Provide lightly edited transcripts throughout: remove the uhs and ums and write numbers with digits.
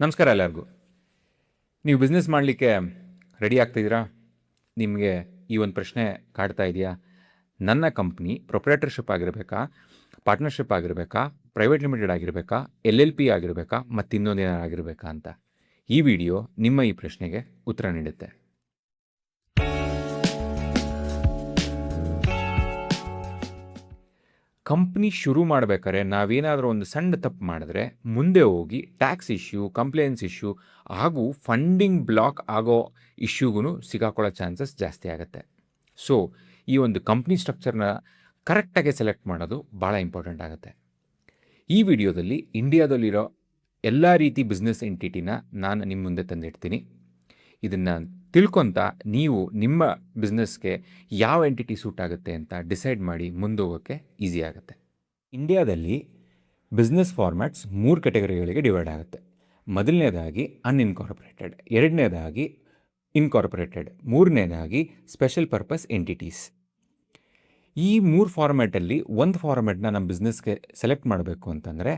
ನಮಸ್ಕಾರ ಎಲ್ಲರಿಗೂ. ನೀವು ಬಿಸ್ನೆಸ್ ಮಾಡಲಿಕ್ಕೆ ರೆಡಿ ಆಗ್ತಿದ್ದೀರಾ? ನಿಮಗೆ ಈ ಒಂದು ಪ್ರಶ್ನೆ ಕಾಡ್ತಾ ಇದೆಯಾ? ನನ್ನ ಕಂಪ್ನಿ ಪ್ರೊಪ್ರೈಟರ್ಶಿಪ್ ಆಗಿರಬೇಕಾ, ಪಾರ್ಟ್ನರ್ಶಿಪ್ ಆಗಿರಬೇಕಾ, ಪ್ರೈವೇಟ್ ಲಿಮಿಟೆಡ್ ಆಗಿರಬೇಕಾ, LLP ಆಗಿರಬೇಕಾ, ಮತ್ತು ಇನ್ನೊಂದೇನಾರು ಆಗಿರಬೇಕಾ ಅಂತ. ಈ ವಿಡಿಯೋ ನಿಮ್ಮ ಈ ಪ್ರಶ್ನೆಗೆ ಉತ್ತರ ನೀಡುತ್ತೆ. ಕಂಪ್ನಿ ಶುರು ಮಾಡಬೇಕಾದ್ರೆ ನಾವೇನಾದರೂ ಒಂದು ಸಣ್ಣ ತಪ್ಪು ಮಾಡಿದ್ರೆ ಮುಂದೆ ಹೋಗಿ ಟ್ಯಾಕ್ಸ್ ಇಶ್ಯೂ, ಕಂಪ್ಲೇಂಟ್ಸ್ ಇಶ್ಯೂ ಹಾಗೂ ಫಂಡಿಂಗ್ ಬ್ಲಾಕ್ ಆಗೋ ಇಶ್ಯೂಗೂ ಸಿಗಾಕೊಳ್ಳೋ ಚಾನ್ಸಸ್ ಜಾಸ್ತಿ ಆಗುತ್ತೆ. ಸೊ ಈ ಒಂದು ಕಂಪ್ನಿ ಸ್ಟ್ರಕ್ಚರ್ನ ಕರೆಕ್ಟಾಗಿ ಸೆಲೆಕ್ಟ್ ಮಾಡೋದು ಭಾಳ ಇಂಪಾರ್ಟೆಂಟ್ ಆಗುತ್ತೆ. ಈ ವಿಡಿಯೋದಲ್ಲಿ ಇಂಡಿಯಾದಲ್ಲಿರೋ ಎಲ್ಲ ರೀತಿ ಬಿಸ್ನೆಸ್ ಎಂಟಿಟಿನ ನಾನು ನಿಮ್ಮ ಮುಂದೆ ತಂದಿಡ್ತೀನಿ. ಇದನ್ನು ತಿಳ್ಕೊತ ನೀವು ನಿಮ್ಮ ಬಿಸ್ನೆಸ್ಗೆ ಯಾವ ಎಂಟಿಟಿ ಸೂಟ್ ಆಗುತ್ತೆ ಅಂತ ಡಿಸೈಡ್ ಮಾಡಿ ಮುಂದೋಗೋಕ್ಕೆ ಈಸಿ ಆಗುತ್ತೆ. ಇಂಡಿಯಾದಲ್ಲಿ ಬಿಸ್ನೆಸ್ ಫಾರ್ಮ್ಯಾಟ್ಸ್ 3 ಕ್ಯಾಟಗರಿಗಳಿಗೆ ಡಿವೈಡ್ ಆಗುತ್ತೆ. ಮೊದಲನೇದಾಗಿ ಅನ್ಇನ್ಕಾರ್ಪೊರೇಟೆಡ್, ಎರಡನೇದಾಗಿ ಇನ್ಕಾರ್ಪೊರೇಟೆಡ್, ಮೂರನೇದಾಗಿ ಸ್ಪೆಷಲ್ ಪರ್ಪಸ್ ಎಂಟಿಟೀಸ್. ಈ 3 ಫಾರ್ಮ್ಯಾಟಲ್ಲಿ ಒಂದು ಫಾರ್ಮ್ಯಾಟ್ನ ನಮ್ಮ ಬಿಸ್ನೆಸ್ಗೆ ಸೆಲೆಕ್ಟ್ ಮಾಡಬೇಕು ಅಂತಂದರೆ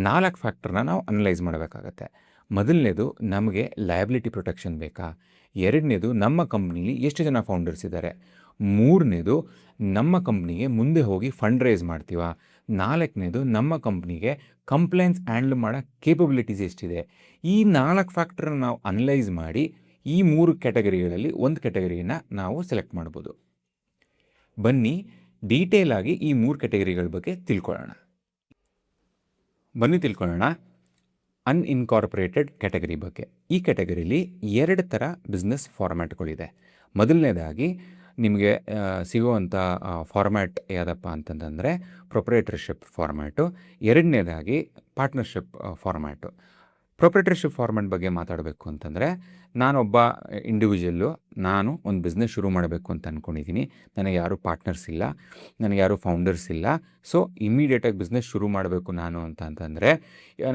4 ಫ್ಯಾಕ್ಟರ್ನ ನಾವು ಅನಲೈಸ್ ಮಾಡಬೇಕಾಗತ್ತೆ. ಮೊದಲನೇದು, ನಮಗೆ ಲಯಬಿಲಿಟಿ ಪ್ರೊಟೆಕ್ಷನ್ ಬೇಕಾ? ಎರಡನೇದು, ನಮ್ಮ ಕಂಪ್ನೀಲಿ ಎಷ್ಟು ಜನ ಫೌಂಡರ್ಸ್ ಇದ್ದಾರೆ? ಮೂರನೇದು, ನಮ್ಮ ಕಂಪ್ನಿಗೆ ಮುಂದೆ ಹೋಗಿ ಫಂಡ್ ರೈಸ್ ಮಾಡ್ತೀವ? ನಾಲ್ಕನೇದು, ನಮ್ಮ ಕಂಪ್ನಿಗೆ ಕಂಪ್ಲೇಂಟ್ಸ್ ಹ್ಯಾಂಡಲ್ ಮಾಡೋ ಕೇಪಬಿಲಿಟೀಸ್ ಎಷ್ಟಿದೆ? ಈ 4 ಫ್ಯಾಕ್ಟರ್ನ ನಾವು ಅನಲೈಸ್ ಮಾಡಿ ಈ 3 ಕ್ಯಾಟಗರಿಗಳಲ್ಲಿ ಒಂದು ಕ್ಯಾಟಗರಿನ ನಾವು ಸೆಲೆಕ್ಟ್ ಮಾಡ್ಬೋದು. ಬನ್ನಿ ಡೀಟೇಲ್ ಆಗಿ ಈ 3 ಕ್ಯಾಟಗರಿಗಳ ಬಗ್ಗೆ ತಿಳ್ಕೊಳ್ಳೋಣ. ಅನ್ಇನ್ಕಾರ್ಪೊರೇಟೆಡ್ ಕ್ಯಾಟಗರಿ ಬಗ್ಗೆ. ಈ ಕ್ಯಾಟಗರಿಲಿ 2 ಥರ ಬಿಸ್ನೆಸ್ ಫಾರ್ಮ್ಯಾಟ್ಗಳಿದೆ. ಮೊದಲನೇದಾಗಿ ನಿಮಗೆ ಸಿಗುವಂಥ ಫಾರ್ಮ್ಯಾಟ್ ಯಾವುದಪ್ಪ ಅಂತಂದರೆ ಪ್ರೊಪ್ರೈಟರ್ಶಿಪ್ ಫಾರ್ಮ್ಯಾಟು. ಎರಡನೇದಾಗಿ ಪಾರ್ಟ್ನರ್ಶಿಪ್ ಫಾರ್ಮ್ಯಾಟು. ಪ್ರೊಪ್ರೈಟರ್ಶಿಪ್ ಫಾರ್ಮ್ಯಾಟ್ ಬಗ್ಗೆ ಮಾತಾಡಬೇಕು ಅಂತಂದರೆ, ನಾನೊಬ್ಬ ಇಂಡಿವಿಜುವಲ್ಲು, ನಾನು ಒಂದು ಬಿಸ್ನೆಸ್ ಶುರು ಮಾಡಬೇಕು ಅಂತ ಅಂದ್ಕೊಂಡಿದ್ದೀನಿ. ನನಗೆ ಯಾರೂ ಪಾರ್ಟ್ನರ್ಸ್ ಇಲ್ಲ, ನನಗೆ ಯಾರೂ ಫೌಂಡರ್ಸ್ ಇಲ್ಲ. ಸೊ ಇಮ್ಮಿಡಿಯೇಟಾಗಿ ಬಿಸ್ನೆಸ್ ಶುರು ಮಾಡಬೇಕು ನಾನು ಅಂತಂದರೆ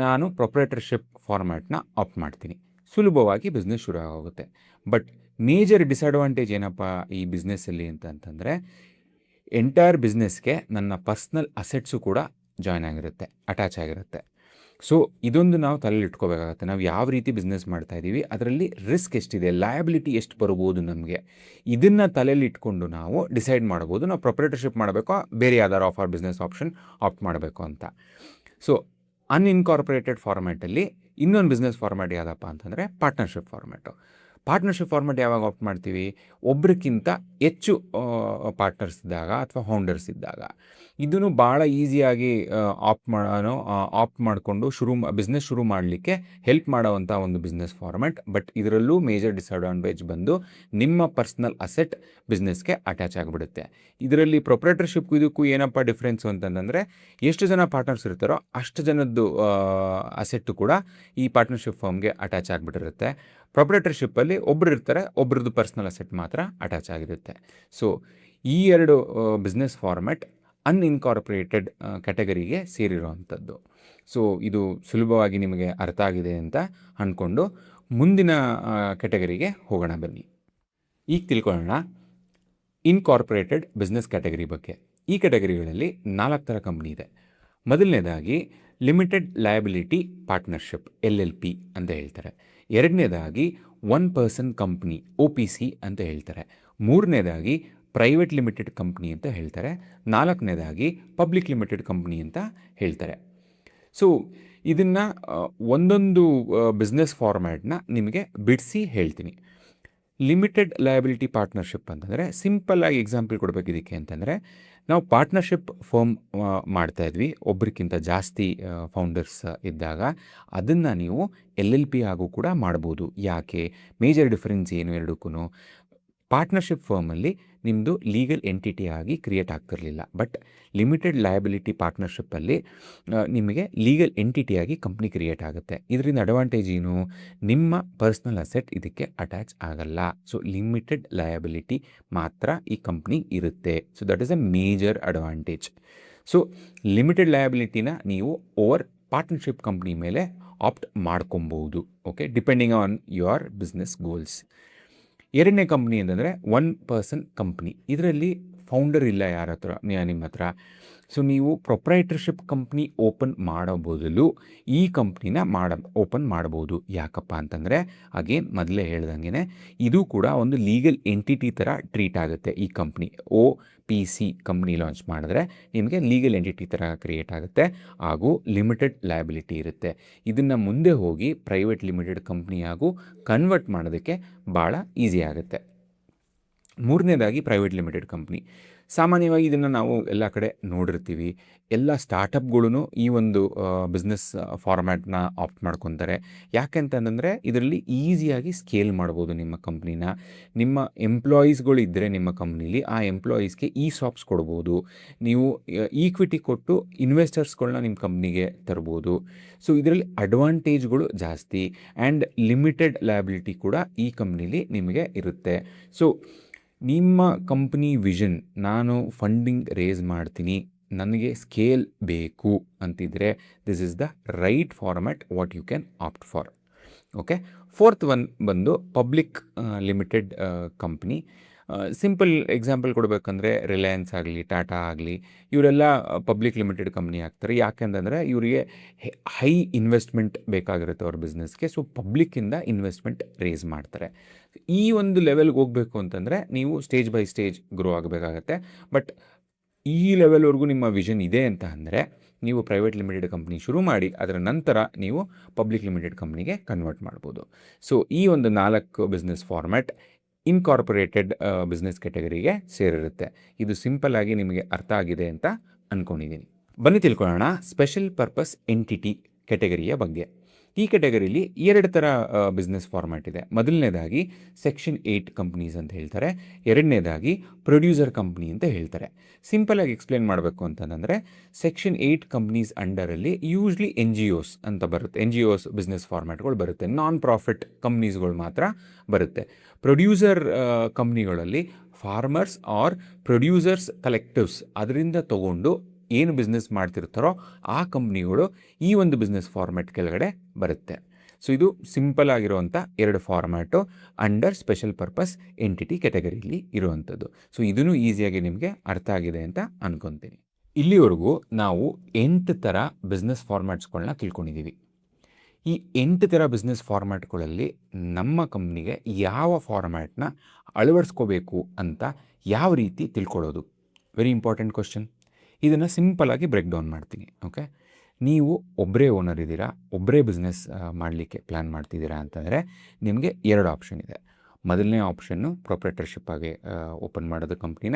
ನಾನು ಪ್ರೊಪ್ರೈಟರ್ಶಿಪ್ ಫಾರ್ಮ್ಯಾಟ್ನ ಆಪ್ಟ್ ಮಾಡ್ತೀನಿ. ಸುಲಭವಾಗಿ ಬಿಸ್ನೆಸ್ ಶುರು ಆಗೋಗುತ್ತೆ. ಬಟ್ ಮೇಜರ್ ಡಿಸಡ್ವಾಂಟೇಜ್ ಏನಪ್ಪ ಈ ಬಿಸ್ನೆಸ್ಸಲ್ಲಿ ಅಂತಂದರೆ, ಎಂಟೈರ್ ಬಿಸ್ನೆಸ್ಗೆ ನನ್ನ ಪರ್ಸ್ನಲ್ ಅಸೆಟ್ಸು ಕೂಡ ಜಾಯ್ನ್ ಆಗಿರುತ್ತೆ, ಅಟ್ಯಾಚ್ ಆಗಿರುತ್ತೆ. ಸೊ ಇದೊಂದು ನಾವು ತಲೆಯಲ್ಲಿ ಇಟ್ಕೋಬೇಕಾಗತ್ತೆ. ನಾವು ಯಾವ ರೀತಿ ಬಿಸ್ನೆಸ್ ಮಾಡ್ತಾಯಿದ್ದೀವಿ, ಅದರಲ್ಲಿ ರಿಸ್ಕ್ ಎಷ್ಟಿದೆ, ಲಯಬಿಲಿಟಿ ಎಷ್ಟು ಬರ್ಬೋದು ನಮಗೆ, ಇದನ್ನು ತಲೆಯಲ್ಲಿ ಇಟ್ಕೊಂಡು ನಾವು ಡಿಸೈಡ್ ಮಾಡ್ಬೋದು ನಾವು ಪ್ರೊಪ್ರೈಟರ್ಶಿಪ್ ಮಾಡಬೇಕೋ ಬೇರೆ ಯಾವ್ದಾರು ಬಿಸ್ನೆಸ್ ಆಪ್ಷನ್ ಆಪ್ಟ್ ಮಾಡಬೇಕು ಅಂತ. ಸೊ ಅನ್ಇನ್ಕಾರ್ಪೊರೇಟೆಡ್ ಫಾರ್ಮ್ಯಾಟಲ್ಲಿ ಇನ್ನೊಂದು ಬಿಸ್ನೆಸ್ ಫಾರ್ಮ್ಯಾಟ್ ಯಾವುದಪ್ಪ ಅಂತಂದರೆ ಪಾರ್ಟ್ನರ್ಶಿಪ್ ಫಾರ್ಮ್ಯಾಟು. ಪಾರ್ಟ್ನರ್ಶಿಪ್ ಫಾರ್ಮ್ಯಾಟ್ ಯಾವಾಗ ಆಪ್ಟ್ ಮಾಡ್ತೀವಿ? ಒಬ್ರಿಗಿಂತ ಹೆಚ್ಚು ಪಾರ್ಟ್ನರ್ಸ್ ಇದ್ದಾಗ ಅಥವಾ ಫೌಂಡರ್ಸ್ ಇದ್ದಾಗ. ಇದನ್ನು ಭಾಳ ಈಸಿಯಾಗಿ ಆಪ್ಟ್ ಮಾಡಿಕೊಂಡು ಬಿಸ್ನೆಸ್ ಶುರು ಮಾಡಲಿಕ್ಕೆ ಹೆಲ್ಪ್ ಮಾಡೋವಂಥ ಒಂದು ಬಿಸ್ನೆಸ್ ಫಾರ್ಮ್ಯಾಟ್. ಬಟ್ ಇದರಲ್ಲೂ ಮೇಜರ್ ಡಿಸಡ್ವಾಂಟೇಜ್ ಬಂದು ನಿಮ್ಮ ಪರ್ಸ್ನಲ್ ಅಸೆಟ್ ಬಿಸ್ನೆಸ್ಗೆ ಅಟ್ಯಾಚ್ ಆಗಿಬಿಡುತ್ತೆ. ಇದರಲ್ಲಿ ಪ್ರೊಪ್ರೈಟರ್ಶಿಪ್ಗೂ ಇದಕ್ಕೂ ಏನಪ್ಪ ಡಿಫ್ರೆನ್ಸು ಅಂತಂದರೆ, ಎಷ್ಟು ಜನ ಪಾರ್ಟ್ನರ್ಸ್ ಇರ್ತಾರೋ ಅಷ್ಟು ಜನದ್ದು ಅಸೆಟ್ಟು ಕೂಡ ಈ ಪಾರ್ಟ್ನರ್ಶಿಪ್ ಫರ್ಮ್ಗೆ ಅಟ್ಯಾಚ್ ಆಗಿಬಿಟ್ಟಿರುತ್ತೆ. ಪ್ರೊಪ್ರೈಟರ್ಶಿಪ್ಪಲ್ಲಿ ಒಬ್ಬರು ಇರ್ತಾರೆ, ಒಬ್ರದ್ದು ಪರ್ಸ್ನಲ್ ಅಸೆಟ್ ಮಾತ್ರ ಅಟ್ಯಾಚ್ ಆಗಿರುತ್ತೆ. ಸೊ ಈ 2 ಬಿಸ್ನೆಸ್ ಫಾರ್ಮ್ಯಾಟ್ ಅನ್ಇನ್ಕಾರ್ಪೊರೇಟೆಡ್ ಕ್ಯಾಟಗರಿಗೆ ಸೇರಿರುವಂಥದ್ದು. ಸೊ ಇದು ಸುಲಭವಾಗಿ ನಿಮಗೆ ಅರ್ಥ ಆಗಿದೆ ಅಂತ ಅಂದ್ಕೊಂಡು ಮುಂದಿನ ಕ್ಯಾಟಗರಿಗೆ ಹೋಗೋಣ ಬನ್ನಿ. ಈಗ ತಿಳ್ಕೊಳ್ಳೋಣ ಇನ್ಕಾರ್ಪೊರೇಟೆಡ್ ಬಿಸ್ನೆಸ್ ಕ್ಯಾಟಗರಿ ಬಗ್ಗೆ. ಈ ಕ್ಯಾಟಗರಿಗಳಲ್ಲಿ 4 ಥರ ಕಂಪ್ನಿ ಇದೆ. ಮೊದಲನೇದಾಗಿ ಲಿಮಿಟೆಡ್ ಲಯಬಿಲಿಟಿ ಪಾರ್ಟ್ನರ್ಶಿಪ್, LLP ಅಂತ ಹೇಳ್ತಾರೆ. ಎರಡನೇದಾಗಿ 1 ಪರ್ಸನ್ ಕಂಪ್ನಿ, OPC ಅಂತ ಹೇಳ್ತಾರೆ. ಮೂರನೇದಾಗಿ ಪ್ರೈವೇಟ್ ಲಿಮಿಟೆಡ್ ಕಂಪ್ನಿ ಅಂತ ಹೇಳ್ತಾರೆ. ನಾಲ್ಕನೇದಾಗಿ ಪಬ್ಲಿಕ್ ಲಿಮಿಟೆಡ್ ಕಂಪ್ನಿ ಅಂತ ಹೇಳ್ತಾರೆ. ಸೊ ಇದನ್ನು ಒಂದೊಂದು ಬಿಸ್ನೆಸ್ ಫಾರ್ಮ್ಯಾಟ್ನ ನಿಮಗೆ ಬಿಡಿಸಿ ಹೇಳ್ತೀನಿ. ಲಿಮಿಟೆಡ್ ಲಯಬಿಲಿಟಿ ಪಾರ್ಟ್ನರ್ಶಿಪ್ ಅಂತಂದರೆ ಸಿಂಪಲ್ಲಾಗಿ ಎಕ್ಸಾಂಪಲ್ ಕೊಡಬೇಕು ಇದಕ್ಕೆ ಅಂತಂದರೆ, ನಾವು ಪಾರ್ಟ್ನರ್ಶಿಪ್ ಫರ್ಮ್ ಮಾಡ್ತಾಯಿದ್ವಿ, ಒಬ್ರಿಗಿಂತ ಜಾಸ್ತಿ ಫೌಂಡರ್ಸ್ ಇದ್ದಾಗ ಅದನ್ನು ನೀವು LLP ಆಗು ಕೂಡ ಮಾಡ್ಬೋದು. ಯಾಕೆ? ಮೇಜರ್ ಡಿಫರೆನ್ಸ್ ಏನು ಎರಡಕ್ಕೂ? ಪಾರ್ಟ್ನರ್ಶಿಪ್ ಫರ್ಮಲ್ಲಿ ನಿಮ್ಮದು ಲೀಗಲ್ ಎಂಟಿಟಿ ಆಗಿ ಕ್ರಿಯೇಟ್ ಆಗ್ತಿರಲಿಲ್ಲ. ಬಟ್ ಲಿಮಿಟೆಡ್ ಲಯಬಿಲಿಟಿ ಪಾರ್ಟ್ನರ್ಶಿಪ್ಪಲ್ಲಿ ನಿಮಗೆ ಲೀಗಲ್ ಎಂಟಿಟಿಯಾಗಿ ಕಂಪ್ನಿ ಕ್ರಿಯೇಟ್ ಆಗುತ್ತೆ. ಇದರಿಂದ ಅಡ್ವಾಂಟೇಜ್ ಏನು? ನಿಮ್ಮ ಪರ್ಸ್ನಲ್ ಅಸೆಟ್ ಇದಕ್ಕೆ ಅಟ್ಯಾಚ್ ಆಗಲ್ಲ. ಸೊ ಲಿಮಿಟೆಡ್ ಲಯಬಿಲಿಟಿ ಮಾತ್ರ ಈ ಕಂಪ್ನಿ ಇರುತ್ತೆ. So that is a major advantage. So limited ಲಯಬಿಲಿಟಿನ ನೀವು ಓವರ್ ಪಾರ್ಟ್ನರ್ಶಿಪ್ ಕಂಪ್ನಿ ಮೇಲೆ ಆಪ್ಟ್ ಮಾಡ್ಕೊಬೋದು. Okay, depending on your business goals. ಎರಡನೇ ಕಂಪ್ನಿ ಅಂತಂದರೆ 1 ಪರ್ಸನ್ ಕಂಪ್ನಿ. ಇದರಲ್ಲಿ ಫೌಂಡರ್ ಇಲ್ಲ ಯಾರ ಹತ್ರ ನಿಮ್ಮ ಹತ್ರ. ಸೊ ನೀವು ಪ್ರೊಪ್ರೈಟರ್ಶಿಪ್ ಕಂಪ್ನಿ ಓಪನ್ ಮಾಡೋ ಬದಲು ಈ ಕಂಪ್ನಿನ ಓಪನ್ ಮಾಡ್ಬೋದು. ಯಾಕಪ್ಪ ಅಂತಂದರೆ ಅಗೇನ್ ಮೊದಲೇ ಹೇಳ್ದಂಗೆ ಇದು ಕೂಡ ಒಂದು ಲೀಗಲ್ ಎಂಟಿಟಿ ಥರ ಟ್ರೀಟ್ ಆಗುತ್ತೆ. ಈ ಕಂಪ್ನಿ OPC ಕಂಪ್ನಿ ಲಾಂಚ್ ಮಾಡಿದ್ರೆ ನಿಮಗೆ ಲೀಗಲ್ ಎಂಟಿಟಿ ಥರ ಕ್ರಿಯೇಟ್ ಆಗುತ್ತೆ, ಹಾಗೂ ಲಿಮಿಟೆಡ್ ಲಯಬಿಲಿಟಿ ಇರುತ್ತೆ. ಇದನ್ನು ಮುಂದೆ ಹೋಗಿ ಪ್ರೈವೇಟ್ ಲಿಮಿಟೆಡ್ ಕಂಪ್ನಿಯಾಗೂ ಕನ್ವರ್ಟ್ ಮಾಡೋದಕ್ಕೆ ಭಾಳ ಈಸಿ ಆಗುತ್ತೆ. ಮೂರನೇದಾಗಿ ಪ್ರೈವೇಟ್ ಲಿಮಿಟೆಡ್ ಕಂಪ್ನಿ. ಸಾಮಾನ್ಯವಾಗಿ ಇದನ್ನು ನಾವು ಎಲ್ಲ ಕಡೆ ನೋಡಿರ್ತೀವಿ. ಎಲ್ಲ ಸ್ಟಾರ್ಟಪ್ಗಳೂ ಈ ಒಂದು ಬಿಸ್ನೆಸ್ ಫಾರ್ಮ್ಯಾಟ್ನ ಆಪ್ಟ್ ಮಾಡ್ಕೊತಾರೆ. ಯಾಕೆಂತಂದರೆ ಇದರಲ್ಲಿ ಈಸಿಯಾಗಿ ಸ್ಕೇಲ್ ಮಾಡ್ಬೋದು ನಿಮ್ಮ ಕಂಪ್ನಿನ. ನಿಮ್ಮ ಎಂಪ್ಲಾಯೀಸ್ಗಳು ಇದ್ದರೆ ನಿಮ್ಮ ಕಂಪ್ನೀಲಿ ಆ ಎಂಪ್ಲಾಯೀಸ್ಗೆ ಸಾಪ್ಸ್ ಕೊಡ್ಬೋದು. ನೀವು ಈಕ್ವಿಟಿ ಕೊಟ್ಟು ಇನ್ವೆಸ್ಟರ್ಸ್ಗಳನ್ನ ನಿಮ್ಮ ಕಂಪ್ನಿಗೆ ತರ್ಬೋದು. ಸೊ ಇದರಲ್ಲಿ ಅಡ್ವಾಂಟೇಜ್ಗಳು ಜಾಸ್ತಿ ಆ್ಯಂಡ್ ಲಿಮಿಟೆಡ್ ಲಯಬಿಲಿಟಿ ಕೂಡ ಈ ಕಂಪ್ನೀಲಿ ನಿಮಗೆ ಇರುತ್ತೆ. ಸೊ ನಿಮ್ಮ ಕಂಪ್ನಿ ವಿಷನ್, ನಾನು ಫಂಡಿಂಗ್ ರೇಸ್ ಮಾಡ್ತೀನಿ, ನನಗೆ ಸ್ಕೇಲ್ ಬೇಕು ಅಂತಿದ್ರೆ this is the right format what you can opt for. Okay. Fourth one ಬಂದು public limited company. Simple example ಕೊಡಬೇಕಂದ್ರೆ ರಿಲಯನ್ಸ್ ಆಗಲಿ, ಟಾಟಾ ಆಗಲಿ, ಇವರೆಲ್ಲ ಪಬ್ಲಿಕ್ ಲಿಮಿಟೆಡ್ ಕಂಪ್ನಿ ಆಗ್ತಾರೆ. ಯಾಕೆಂತಂದರೆ ಇವರಿಗೆ ಹೈ ಇನ್ವೆಸ್ಟ್ಮೆಂಟ್ ಬೇಕಾಗಿರುತ್ತೆ ಅವ್ರ ಬಿಸ್ನೆಸ್ಗೆ. ಸೊ ಪಬ್ಲಿಕ್ಕಿಂದ ಇನ್ವೆಸ್ಟ್ಮೆಂಟ್ ರೇಸ್ ಮಾಡ್ತಾರೆ. ಈ ಒಂದು ಲೆವೆಲ್ಗೆ ಹೋಗಬೇಕು ಅಂತಂದರೆ ನೀವು ಸ್ಟೇಜ್ ಬೈ ಸ್ಟೇಜ್ ಗ್ರೋ ಆಗಬೇಕಾಗತ್ತೆ. ಬಟ್ ಈ ಲೆವೆಲ್ವರೆಗೂ ನಿಮ್ಮ ವಿಷನ್ ಇದೆ ಅಂತ ಅಂದರೆ ನೀವು ಪ್ರೈವೇಟ್ ಲಿಮಿಟೆಡ್ ಕಂಪ್ನಿ ಶುರು ಮಾಡಿ, ಅದರ ನಂತರ ನೀವು ಪಬ್ಲಿಕ್ ಲಿಮಿಟೆಡ್ ಕಂಪ್ನಿಗೆ ಕನ್ವರ್ಟ್ ಮಾಡ್ಬೋದು. ಸೊ ಈ ಒಂದು 4 ಬಿಸ್ನೆಸ್ ಫಾರ್ಮ್ಯಾಟ್ ಇನ್ಕಾರ್ಪೊರೇಟೆಡ್ ಬಿಸ್ನೆಸ್ ಕ್ಯಾಟಗರಿಗೆ ಸೇರಿರುತ್ತೆ. ಇದು ಸಿಂಪಲ್ ಆಗಿ ನಿಮಗೆ ಅರ್ಥ ಆಗಿದೆ ಅಂತ ಅಂದ್ಕೊಂಡಿದ್ದೀನಿ. ಬನ್ನಿ ತಿಳ್ಕೊಳ್ಳೋಣ ಸ್ಪೆಷಲ್ ಪರ್ಪಸ್ ಎಂಟಿಟಿ ಕ್ಯಾಟಗರಿಯ ಬಗ್ಗೆ. ಈ ಕ್ಯಾಟಗರಿಲಿ 2 ಥರ ಬಿಸ್ನೆಸ್ ಫಾರ್ಮ್ಯಾಟ್ ಇದೆ. ಮೊದಲನೇದಾಗಿ ಸೆಕ್ಷನ್ 8 ಕಂಪ್ನೀಸ್ ಅಂತ ಹೇಳ್ತಾರೆ. ಎರಡನೇದಾಗಿ ಪ್ರೊಡ್ಯೂಸರ್ ಕಂಪ್ನಿ ಅಂತ ಹೇಳ್ತಾರೆ. ಸಿಂಪಲಾಗಿ ಎಕ್ಸ್ಪ್ಲೇನ್ ಮಾಡಬೇಕು ಅಂತಂದರೆ ಸೆಕ್ಷನ್ 8 ಕಂಪ್ನೀಸ್ ಅಂಡರಲ್ಲಿ ಯೂಶ್ಲಿ NGOs ಅಂತ ಬರುತ್ತೆ. NGOs ಬಿಸ್ನೆಸ್ ಫಾರ್ಮ್ಯಾಟ್ಗಳು ಬರುತ್ತೆ. ನಾನ್ ಪ್ರಾಫಿಟ್ ಕಂಪ್ನೀಸ್ಗಳು ಮಾತ್ರ ಬರುತ್ತೆ. ಪ್ರೊಡ್ಯೂಸರ್ ಕಂಪ್ನಿಗಳಲ್ಲಿ ಫಾರ್ಮರ್ಸ್ ಆರ್ ಪ್ರೊಡ್ಯೂಸರ್ಸ್ ಕಲೆಕ್ಟಿವ್ಸ್ ಅದರಿಂದ ತೊಗೊಂಡು ಏನು ಬಿಸ್ನೆಸ್ ಮಾಡ್ತಿರ್ತಾರೋ ಆ ಕಂಪ್ನಿಗಳು ಈ ಒಂದು ಬಿಸ್ನೆಸ್ ಫಾರ್ಮ್ಯಾಟ್ ಕೆಳಗಡೆ ಬರುತ್ತೆ. ಸೊ ಇದು ಸಿಂಪಲ್ ಆಗಿರುವಂಥ 2 format under special purpose entity ಕ್ಯಾಟಗರಿಯಲ್ಲಿ ಇರುವಂಥದ್ದು. ಸೊ ಇದನ್ನು ಈಸಿಯಾಗಿ ನಿಮಗೆ ಅರ್ಥ ಆಗಿದೆ ಅಂತ ಅಂದ್ಕೊತೀನಿ. ಇಲ್ಲಿವರೆಗೂ ನಾವು 8 ಥರ ಬಿಸ್ನೆಸ್ ಫಾರ್ಮ್ಯಾಟ್ಸ್ಗಳನ್ನ ತಿಳ್ಕೊಂಡಿದ್ದೀವಿ. ಈ 8 ಥರ ಬಿಸ್ನೆಸ್ ಫಾರ್ಮ್ಯಾಟ್ಗಳಲ್ಲಿ ನಮ್ಮ ಕಂಪ್ನಿಗೆ ಯಾವ ಫಾರ್ಮ್ಯಾಟ್ನ ಅಳವಡಿಸ್ಕೋಬೇಕು ಅಂತ ಯಾವ ರೀತಿ ತಿಳ್ಕೊಳ್ಳೋದು? Very important question. ಇದನ್ನು ಸಿಂಪಲಾಗಿ ಬ್ರೇಕ್ ಡೌನ್ ಮಾಡ್ತೀನಿ. ಓಕೆ. ನೀವು ಒಬ್ಬರೇ ಓನರ್ ಇದ್ದೀರಾ, ಒಬ್ಬರೇ ಬಿಸ್ನೆಸ್ ಮಾಡಲಿಕ್ಕೆ ಪ್ಲ್ಯಾನ್ ಮಾಡ್ತಿದ್ದೀರಾ ಅಂತಂದರೆ ನಿಮಗೆ 2 ಆಪ್ಷನ್ ಇದೆ. ಮೊದಲನೇ ಆಪ್ಷನ್ನು ಪ್ರೊಪ್ರೈಟರ್ಶಿಪ್ ಆಗಿ ಓಪನ್ ಮಾಡೋದು ಕಂಪ್ನಿನ.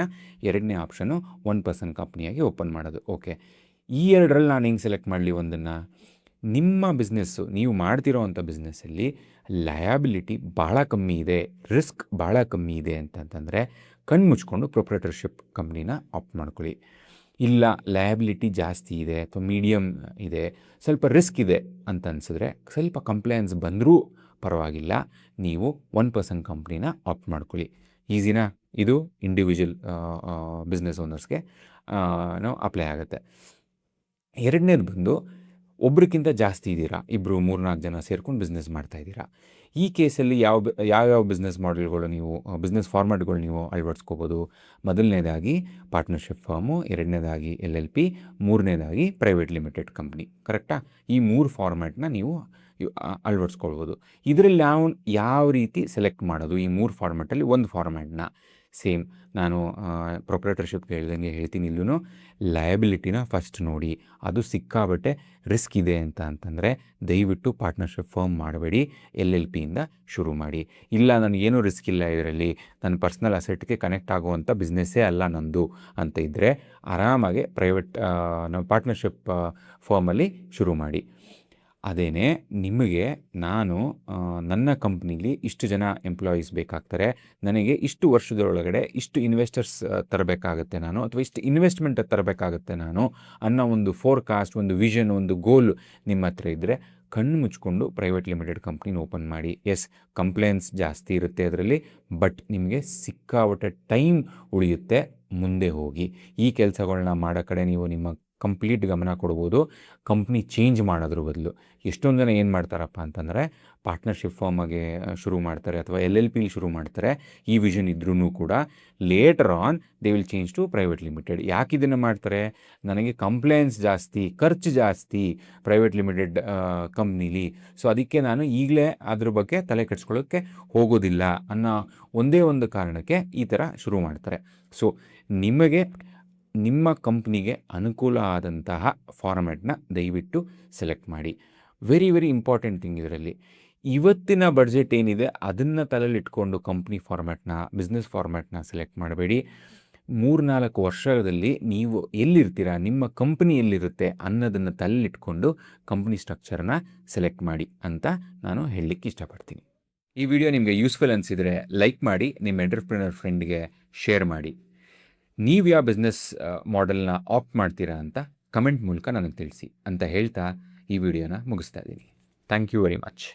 ಎರಡನೇ ಆಪ್ಷನ್ನು 1 ಪರ್ಸನ್ ಕಂಪ್ನಿಯಾಗಿ ಓಪನ್ ಮಾಡೋದು. ಓಕೆ. ಈ 2ರಲ್ಲಿ ನಾನು ಹೆಂಗೆ ಸೆಲೆಕ್ಟ್ ಮಾಡಲಿ ಒಂದನ್ನು? ನಿಮ್ಮ ಬಿಸ್ನೆಸ್ಸು, ನೀವು ಮಾಡ್ತಿರೋ ಅಂಥ ಬಿಸ್ನೆಸ್ಸಲ್ಲಿ ಲಯಬಿಲಿಟಿ ಭಾಳ ಕಮ್ಮಿ ಇದೆ, ರಿಸ್ಕ್ ಭಾಳ ಕಮ್ಮಿ ಇದೆ ಅಂತಂತಂದರೆ ಕಣ್ಮುಚ್ಕೊಂಡು ಪ್ರೊಪ್ರೈಟರ್ಶಿಪ್ ಕಂಪ್ನಿನ ಆಪ್ಟ್ ಮಾಡ್ಕೊಳ್ಳಿ. ಇಲ್ಲ ಲಯಬಿಲಿಟಿ ಜಾಸ್ತಿ ಇದೆ ಅಥವಾ ಮೀಡಿಯಮ್ ಇದೆ, ಸ್ವಲ್ಪ ರಿಸ್ಕ್ ಇದೆ ಅಂತ ಅನಿಸಿದ್ರೆ, ಸ್ವಲ್ಪ ಕಂಪ್ಲೇನ್ಸ್ ಬಂದರೂ ಪರವಾಗಿಲ್ಲ, ನೀವು 1 ಪರ್ಸನ್ ಕಂಪ್ನಿನ ಆಪ್ಟ್ ಮಾಡ್ಕೊಳ್ಳಿ. ಈಸಿನಾ? ಇದು ಇಂಡಿವಿಜುವಲ್ ಬಿಸ್ನೆಸ್ ಓನರ್ಸ್ಗೆ ನಾವು ಅಪ್ಲೈ ಆಗುತ್ತೆ. ಎರಡನೇದು ಬಂದು ಒಬ್ರಿಗಿಂತ ಜಾಸ್ತಿ ಇದ್ದೀರಾ, 2, 3, 4 ಜನ ಸೇರ್ಕೊಂಡು ಬಿಸ್ನೆಸ್ ಮಾಡ್ತಾಯಿದ್ದೀರಾ. ಈ ಕೇಸಲ್ಲಿ ಯಾವ್ಯಾವ ಬಿಸ್ನೆಸ್ ಮಾಡೆಲ್ಗಳು ನೀವು ಬಿಸ್ನೆಸ್ ಫಾರ್ಮ್ಯಾಟ್ಗಳು ನೀವು ಅಳವಡಿಸ್ಕೋಬೋದು? ಮೊದಲನೇದಾಗಿ ಪಾರ್ಟ್ನರ್ಶಿಪ್ ಫರ್ಮು, ಎರಡನೇದಾಗಿ LLP, ಮೂರನೇದಾಗಿ ಪ್ರೈವೇಟ್ ಲಿಮಿಟೆಡ್ ಕಂಪ್ನಿ. ಕರೆಕ್ಟಾ? ಈ 3 ಫಾರ್ಮ್ಯಾಟ್ನ ನೀವು ಅಳವಡಿಸ್ಕೊಳ್ಬೋದು. ಇದರಲ್ಲಿ ಯಾವ ರೀತಿ ಸೆಲೆಕ್ಟ್ ಮಾಡೋದು? ಈ 3 ಫಾರ್ಮ್ಯಾಟಲ್ಲಿ ಒಂದು ಫಾರ್ಮ್ಯಾಟ್ನ ಸೇಮ್ ನಾನು ಪ್ರೊಪ್ರೈಟರ್ಶಿಪ್ಗೆ ಹೇಳ್ದಂಗೆ ಹೇಳ್ತೀನಿ. ಇಲ್ಲೂ ಲಯಬಿಲಿಟಿನ ಫಸ್ಟ್ ನೋಡಿ. ಅದು ಸಿಕ್ಕಾಬಟ್ಟೆ ರಿಸ್ಕ್ ಇದೆ ಅಂತಂದರೆ ದಯವಿಟ್ಟು ಪಾರ್ಟ್ನರ್ಶಿಪ್ ಫರ್ಮ್ ಮಾಡಬೇಡಿ, LLPಯಿಂದ ಶುರು ಮಾಡಿ. ಇಲ್ಲ ನನಗೇನೂ ರಿಸ್ಕ್ ಇಲ್ಲ, ಇದರಲ್ಲಿ ನನ್ನ ಪರ್ಸ್ನಲ್ ಅಸೆಟ್ಗೆ ಕನೆಕ್ಟ್ ಆಗುವಂಥ ಬಿಸ್ನೆಸ್ಸೇ ಅಲ್ಲ ನಂದು ಅಂತ ಇದ್ದರೆ ಆರಾಮಾಗಿ ನಾವು ಪಾರ್ಟ್ನರ್ಶಿಪ್ ಫರ್ಮಲ್ಲಿ ಶುರು ಮಾಡಿ. ಅದೇನೇ ನಿಮಗೆ ನನ್ನ ಕಂಪ್ನೀಲಿ ಇಷ್ಟು ಜನ ಎಂಪ್ಲಾಯೀಸ್ ಬೇಕಾಗ್ತಾರೆ, ನನಗೆ ಇಷ್ಟು ವರ್ಷದೊಳಗಡೆ ಇಷ್ಟು ಇನ್ವೆಸ್ಟರ್ಸ್ ತರಬೇಕಾಗುತ್ತೆ ನಾನು, ಅಥವಾ ಇಷ್ಟು ಇನ್ವೆಸ್ಟ್ಮೆಂಟ್ ತರಬೇಕಾಗುತ್ತೆ ನಾನು ಅನ್ನೋ ಒಂದು ಫೋರ್ಕಾಸ್ಟ್, ಒಂದು ವಿಷನ್, ಒಂದು ಗೋಲ್ ನಿಮ್ಮ ಹತ್ರ ಇದ್ದರೆ ಕಣ್ಣು ಮುಚ್ಕೊಂಡು ಪ್ರೈವೇಟ್ ಲಿಮಿಟೆಡ್ ಕಂಪ್ನಿನ ಓಪನ್ ಮಾಡಿ. ಎಸ್, ಕಂಪ್ಲೇನ್ಸ್ ಜಾಸ್ತಿ ಇರುತ್ತೆ ಅದರಲ್ಲಿ, ಬಟ್ ನಿಮಗೆ ಸಿಕ್ಕಾಪಟ್ಟೆ ಟೈಮ್ ಉಳಿಯುತ್ತೆ. ಮುಂದೆ ಹೋಗಿ ಈ ಕೆಲಸಗಳನ್ನ ಮಾಡೋ ಕಡೆ ನೀವು ನಿಮ್ಮ ಕಂಪ್ಲೀಟ್ ಗಮನ ಕೊಡ್ಬೋದು ಕಂಪ್ನಿ ಚೇಂಜ್ ಮಾಡೋದ್ರ ಬದಲು. ಎಷ್ಟೊಂದು ಜನ ಏನು ಮಾಡ್ತಾರಪ್ಪ ಅಂತಂದರೆ ಪಾರ್ಟ್ನರ್ಶಿಪ್ ಫಾರ್ಮಾಗೆ ಶುರು ಮಾಡ್ತಾರೆ ಅಥವಾ LLP ಶುರು ಮಾಡ್ತಾರೆ, ಈ ವಿಷನ್ ಇದ್ರೂ ಕೂಡ later on they will change to private limited. ಯಾಕೆ ಇದನ್ನು ಮಾಡ್ತಾರೆ? ನನಗೆ ಕಂಪ್ಲೇಂಟ್ಸ್ ಜಾಸ್ತಿ, ಖರ್ಚು ಜಾಸ್ತಿ ಪ್ರೈವೇಟ್ ಲಿಮಿಟೆಡ್ ಕಂಪ್ನೀಲಿ, ಸೊ ಅದಕ್ಕೆ ನಾನು ಈಗಲೇ ಅದ್ರ ಬಗ್ಗೆ ತಲೆ ಕೆಡಿಸ್ಕೊಳ್ಳೋಕ್ಕೆ ಹೋಗೋದಿಲ್ಲ ಅನ್ನೋ ಒಂದೇ ಒಂದು ಕಾರಣಕ್ಕೆ ಈ ಥರ ಶುರು ಮಾಡ್ತಾರೆ. ಸೊ ನಿಮಗೆ ನಿಮ್ಮ ಕಂಪ್ನಿಗೆ ಅನುಕೂಲ ಆದಂತಹ ಫಾರ್ಮ್ಯಾಟ್ನ ದಯವಿಟ್ಟು ಸೆಲೆಕ್ಟ್ ಮಾಡಿ. ವೆರಿ ವೆರಿ ಇಂಪಾರ್ಟೆಂಟ್ ಥಿಂಗ್ ಇದರಲ್ಲಿ, ಇವತ್ತಿನ ಬಡ್ಜೆಟ್ ಏನಿದೆ ಅದನ್ನು ತಲೆಯಲ್ಲಿಟ್ಕೊಂಡು ಕಂಪ್ನಿ ಫಾರ್ಮ್ಯಾಟ್ನ, ಬಿಸ್ನೆಸ್ ಫಾರ್ಮ್ಯಾಟ್ನ ಸೆಲೆಕ್ಟ್ ಮಾಡಬೇಡಿ. 3-4 ವರ್ಷದಲ್ಲಿ ನೀವು ಎಲ್ಲಿರ್ತೀರಾ, ನಿಮ್ಮ ಕಂಪ್ನಿ ಎಲ್ಲಿರುತ್ತೆ ಅನ್ನೋದನ್ನು ತಲೆಯಲ್ಲಿಟ್ಕೊಂಡು ಕಂಪ್ನಿ ಸ್ಟ್ರಕ್ಚರ್ನ ಸೆಲೆಕ್ಟ್ ಮಾಡಿ ಅಂತ ನಾನು ಹೇಳಲಿಕ್ಕೆ ಇಷ್ಟಪಡ್ತೀನಿ. ಈ ವಿಡಿಯೋ ನಿಮಗೆ ಯೂಸ್ಫುಲ್ ಅನಿಸಿದರೆ ಲೈಕ್ ಮಾಡಿ, ನಿಮ್ಮ ಎಂಟರ್ಪ್ರಿನರ್ ಫ್ರೆಂಡ್ಗೆ ಶೇರ್ ಮಾಡಿ. ನೀವು ಯಾವ ಬಿಸ್ನೆಸ್ ಮಾಡೆಲ್ನ ಆಪ್ಟ್ ಮಾಡ್ತೀರಾ ಅಂತ ಕಮೆಂಟ್ ಮೂಲಕ ನನಗೆ ತಿಳಿಸಿ ಅಂತ ಹೇಳ್ತಾ ಈ ವಿಡಿಯೋನ ಮುಗಿಸ್ತಾ ಇದ್ದೀನಿ. Thank you very much.